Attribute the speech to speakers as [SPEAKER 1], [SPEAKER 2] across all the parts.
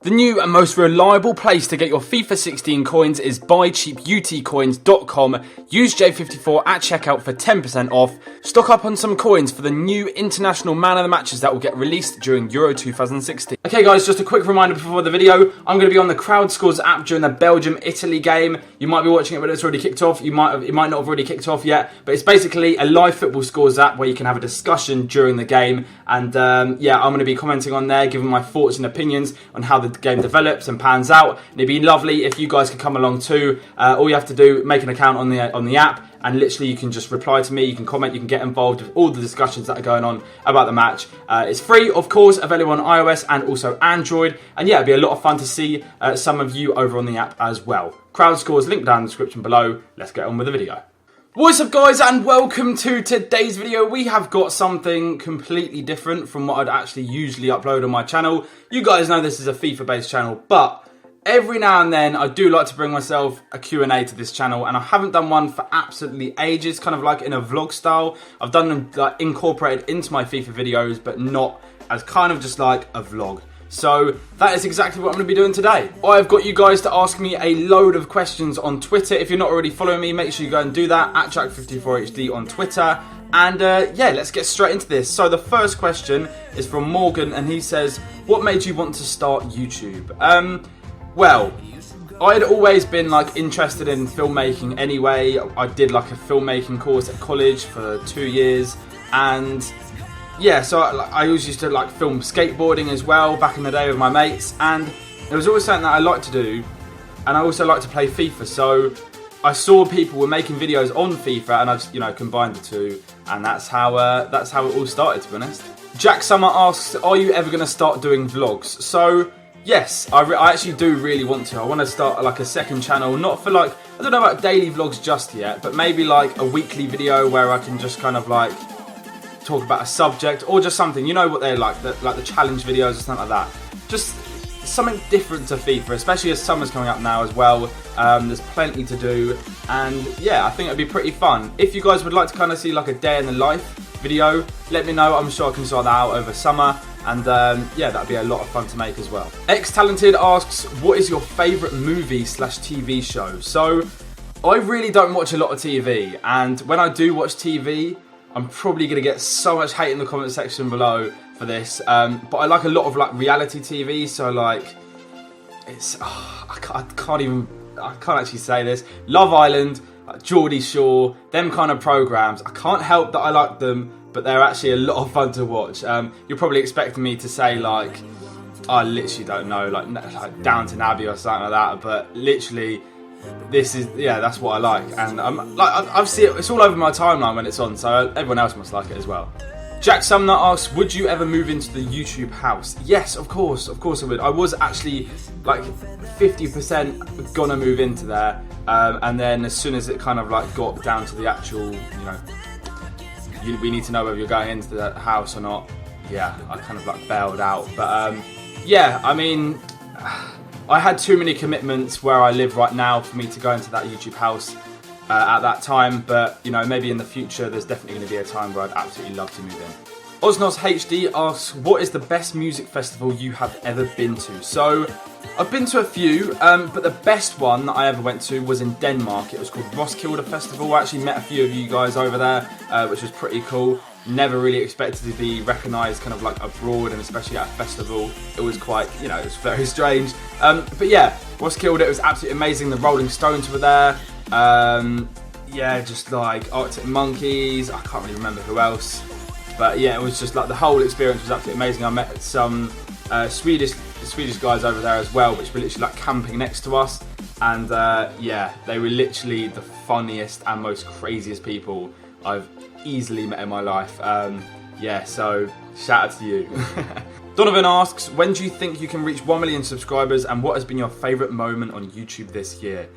[SPEAKER 1] The new and most reliable place to get your FIFA 16 coins is buycheaputcoins.com. Use J54 at checkout for 10% off. Stock up on some coins for the new international man of the matches that will get released during Euro 2016. Okay guys, just a quick reminder before the video. I'm going to be on the Crowd Scores app during the Belgium-Italy game. You might be watching it when it's already kicked off. It might not have already kicked off yet. But it's basically a live football scores app where you can have a discussion during the game. And yeah, I'm going to be commenting on there, giving my thoughts and opinions on how the game develops and pans out. And it'd be lovely if you guys could come along too. All you have to do, make an account on the app, and literally you can just reply to me, you can comment, you can get involved with all the discussions that are going on about the match. It's free, of course, available on iOS and also Android. And yeah, it'd be a lot of fun to see some of you over on the app as well. Crowd Scores, link down in the description below. Let's get on with the video. What's up guys, and welcome to today's video. We have got something completely different from what I'd actually usually upload on my channel. You guys know this is a FIFA based channel, but every now and then I do like to bring myself a Q&A to this channel, and I haven't done one for absolutely ages, kind of like in a vlog style. I've done them like incorporated into my FIFA videos, but not as kind of just like a vlog. So that is exactly what I'm going to be doing today. I've got you guys to ask me a load of questions on Twitter. If you're not already following me, make sure you go and do that at Jack54HD on Twitter. And yeah, let's get straight into this. So the first question is from Morgan, and he says, what made you want to start YouTube? Well, I had always been like interested in filmmaking anyway. I did like a filmmaking course at college for 2 years, and yeah, so I always used to like film skateboarding as well back in the day with my mates, and it was always something that I liked to do, and I also like to play FIFA. So I saw people were making videos on FIFA, and I just, you know, combined the two, and that's how it all started, to be honest. Jack Summer asks, are you ever going to start doing vlogs? So yes, I actually do really want to. I want to start like a second channel, not for like, I don't know about daily vlogs just yet, but maybe like a weekly video where I can just kind of like talk about a subject or just something, you know what they're like the challenge videos or something like that. Just something different to FIFA, especially as summer's coming up now as well. There's plenty to do, and yeah, I think it'd be pretty fun. If you guys would like to kind of see like a day in the life video, let me know. I'm sure I can sort that out over summer, and yeah, that'd be a lot of fun to make as well. X Talented asks, what is your favourite movie / TV show? So I really don't watch a lot of TV, and when I do watch TV, I'm probably going to get so much hate in the comment section below for this, but I like a lot of like reality TV, so like, it's, I can't actually say this, Love Island, like Geordie Shore, them kind of programmes, I can't help that I like them, but they're actually a lot of fun to watch. You're probably expecting me to say like, I literally don't know, like Downton Abbey or something like that, but literally, this is, yeah, that's what I like, and I've seen it, it's all over my timeline when it's on, so everyone else must like it as well. Jack Sumner asks, would you ever move into the YouTube house? Yes, of course I would. I was actually like 50% gonna move into there, and then as soon as it kind of like got down to the actual, you know, we need to know whether you're going into that house or not, yeah, I kind of like bailed out. But yeah, I mean, I had too many commitments where I live right now for me to go into that YouTube house at that time, but you know, maybe in the future there's definitely going to be a time where I'd absolutely love to move in. Osnos HD asks, what is the best music festival you have ever been to? So I've been to a few, but the best one that I ever went to was in Denmark. It was called Roskilde Festival. I actually met a few of you guys over there, which was pretty cool. Never really expected to be recognised kind of like abroad, and especially at a festival. It was quite, you know, it was very strange. But yeah, Roskilde, it was absolutely amazing. The Rolling Stones were there. Yeah, just like Arctic Monkeys, I can't really remember who else. But yeah, it was just like the whole experience was absolutely amazing. I met some Swedish guys over there as well, which were literally like camping next to us. And yeah, they were literally the funniest and most craziest people I've easily met in my life. Yeah, so shout out to you. Donovan asks, when do you think you can reach 1 million subscribers, and what has been your favourite moment on YouTube this year?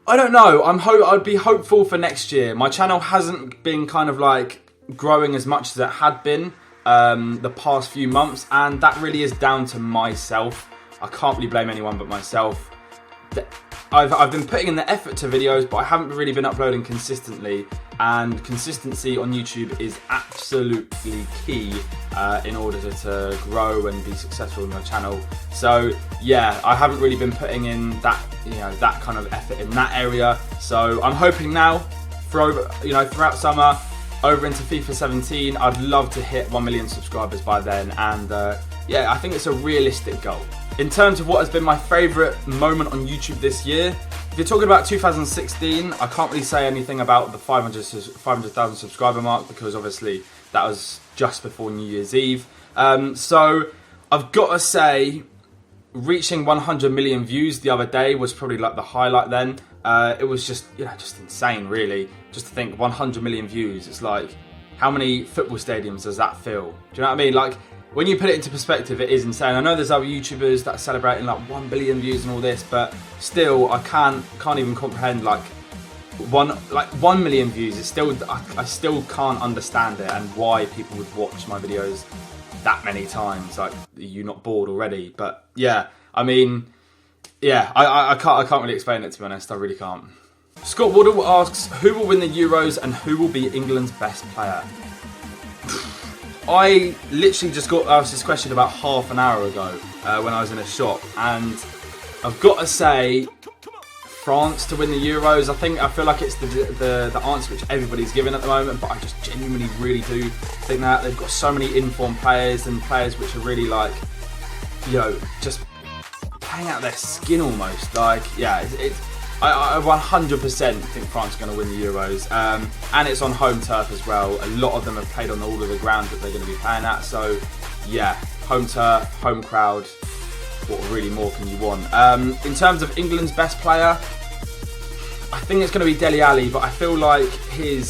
[SPEAKER 1] I don't know. I'd be hopeful for next year. My channel hasn't been kind of like growing as much as it had been the past few months, and that really is down to myself. I can't really blame anyone but myself. I've been putting in the effort to videos, but I haven't really been uploading consistently, and consistency on YouTube is absolutely key in order to grow and be successful on your channel. So yeah, I haven't really been putting in that, that kind of effort in that area. So I'm hoping now, throughout summer, over into FIFA 17, I'd love to hit 1 million subscribers by then, and yeah, I think it's a realistic goal. In terms of what has been my favourite moment on YouTube this year, if you're talking about 2016, I can't really say anything about the 500,000 subscriber mark, because obviously that was just before New Year's Eve. So I've got to say, reaching 100 million views the other day was probably like the highlight then. It was just, just insane really. Just to think 100 million views, it's like, how many football stadiums does that fill? Do you know what I mean? Like, when you put it into perspective, it is insane. I know there's other YouTubers that are celebrating like 1 billion views and all this, but still, I can't even comprehend like 1 million views. It's still, I still can't understand it and why people would watch my videos that many times. Like, are you not bored already? But yeah, I mean, yeah, I can't really explain it, to be honest. I really can't. Scott Waddle asks, who will win the Euros and who will be England's best player? I literally just got asked this question about half an hour ago when I was in a shop, and I've got to say France to win the Euros. I feel like it's the answer which everybody's giving at the moment, but I just genuinely really do think that they've got so many informed players and players which are really like, just playing out their skin almost. Like, yeah, I 100% think France are going to win the Euros, and it's on home turf as well. A lot of them have played on all of the grounds that they're going to be playing at, so yeah, home turf, home crowd, what really more can you want? In terms of England's best player, I think it's going to be Dele Alli, but I feel like he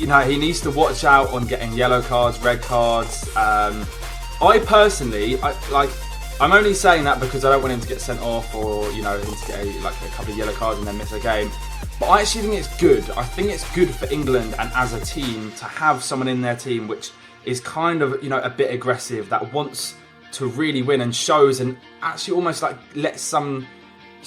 [SPEAKER 1] needs to watch out on getting yellow cards, red cards. I personally, I'm only saying that because I don't want him to get sent off, or him to get a couple of yellow cards and then miss a game. But I actually think it's good. I think it's good for England and as a team to have someone in their team which is kind of a bit aggressive, that wants to really win and shows, and actually almost like lets some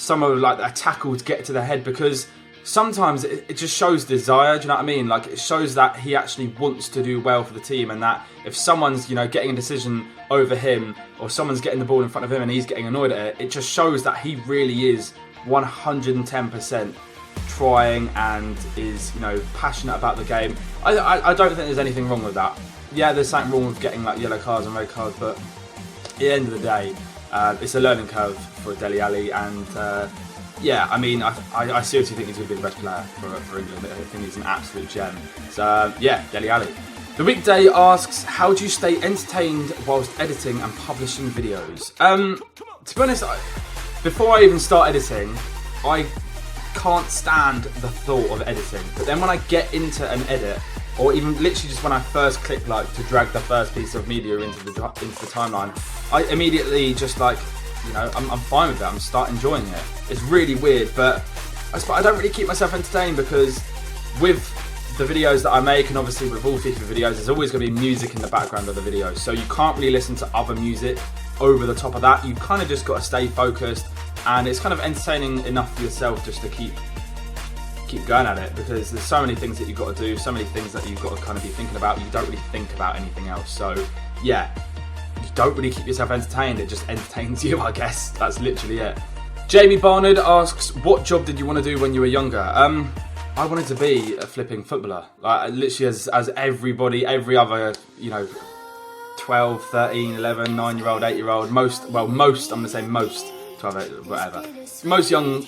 [SPEAKER 1] of like a tackle to get to the head, because sometimes it just shows desire. Do you know what I mean? Like, it shows that he actually wants to do well for the team, and that if someone's getting a decision over him, or someone's getting the ball in front of him and he's getting annoyed at it, it just shows that he really is 110% trying and is passionate about the game. I don't think there's anything wrong with that. Yeah, there's something wrong with getting like yellow cards and red cards, but at the end of the day, it's a learning curve for Dele Alli, and yeah, I mean, I seriously think he's going to be the best player for England. I think he's an absolute gem. So yeah, Dele Alli. The Weekday asks, how do you stay entertained whilst editing and publishing videos? To be honest, before I even start editing, I can't stand the thought of editing. But then when I get into an edit, or even literally just when I first click like to drag the first piece of media into the timeline, I immediately just like, I'm fine with it. I'm start enjoying it. It's really weird, but I don't really keep myself entertained, because with the videos that I make, and obviously with all FIFA videos, there's always going to be music in the background of the video, so you can't really listen to other music over the top of that. You kind of just got to stay focused, and it's kind of entertaining enough for yourself just to keep going at it, because there's so many things that you've got to do, so many things that you've got to kind of be thinking about. You don't really think about anything else, so yeah, you don't really keep yourself entertained, it just entertains you, I guess. That's literally it. Jamie Barnard asks, what job did you want to do when you were younger? I wanted to be a flipping footballer. Like, literally as everybody, every other, 12, 13, 11, 9-year-old, 8-year-old, most, I'm going to say most, 12, whatever. Most young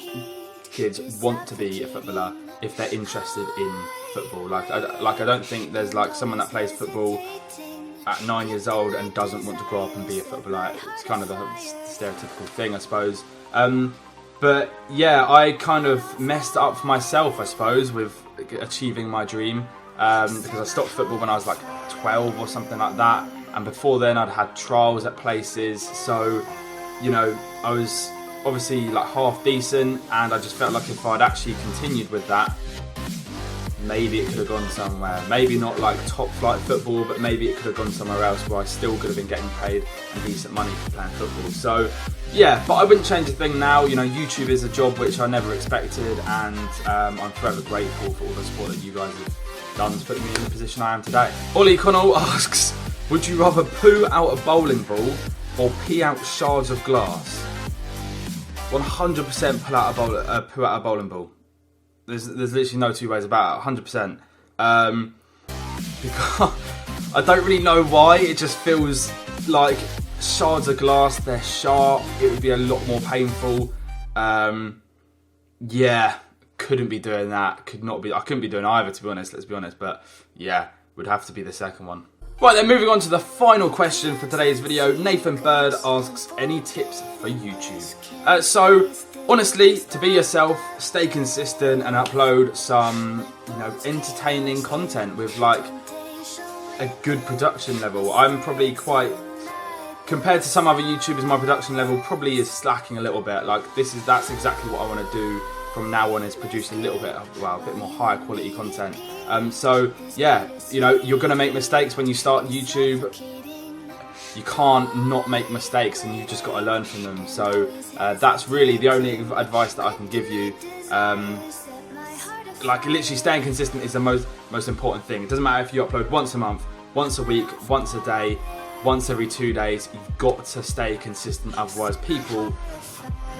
[SPEAKER 1] kids want to be a footballer if they're interested in football. Like I don't think there's like someone that plays football at 9 years old and doesn't want to grow up and be a footballer. It's kind of the stereotypical thing, I suppose. But yeah, I kind of messed up for myself, I suppose, with achieving my dream, because I stopped football when I was like 12 or something like that, and before then I'd had trials at places, so I was obviously like half decent, and I just felt like if I'd actually continued with that, maybe it could have gone somewhere. Maybe not like top flight football, but maybe it could have gone somewhere else where I still could have been getting paid decent money for playing football. So yeah, but I wouldn't change a thing now. You know, YouTube is a job which I never expected, and I'm forever grateful for all the support that you guys have done to put me in the position I am today. Ollie Connell asks, would you rather poo out a bowling ball or pee out shards of glass? 100% poo out a bowling ball. There's literally no two ways about it. 100%. Because I don't really know why. It just feels like shards of glass. They're sharp. It would be a lot more painful. Yeah, couldn't be doing that. I couldn't be doing either, to be honest. Let's be honest. But yeah, would have to be the second one. Right then, moving on to the final question for today's video. Nathan Bird asks, any tips for YouTube? So, honestly, to be yourself, stay consistent and upload some, you know, entertaining content with like a good production level. I'm probably quite, compared to some other YouTubers, my production level probably is slacking a little bit. Like that's exactly what I want to do from now on, is produce a little bit of, well, a bit more higher quality content. So yeah, you know, you're gonna make mistakes when you start YouTube. You can't not make mistakes, and you've just got to learn from them. So that's really the only advice that I can give you. Like literally staying consistent is the most important thing. It doesn't matter if you upload once a month, once a week, once a day, once every 2 days. You've got to stay consistent, otherwise people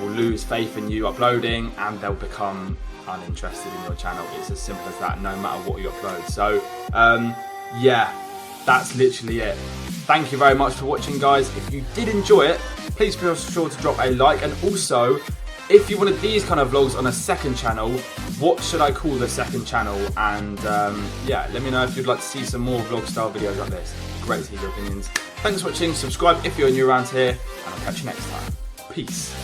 [SPEAKER 1] will lose faith in you uploading and they'll become uninterested in your channel. It's as simple as that, no matter what you upload. So yeah, that's literally it. Thank you very much for watching, guys. If you did enjoy it, please be sure to drop a like, and also if you wanted these kind of vlogs on a second channel, what should I call the second channel? And yeah, let me know if you'd like to see some more vlog style videos like this. Great to hear your opinions. Thanks for watching. Subscribe if you're new around here, and I'll catch you next time. Peace.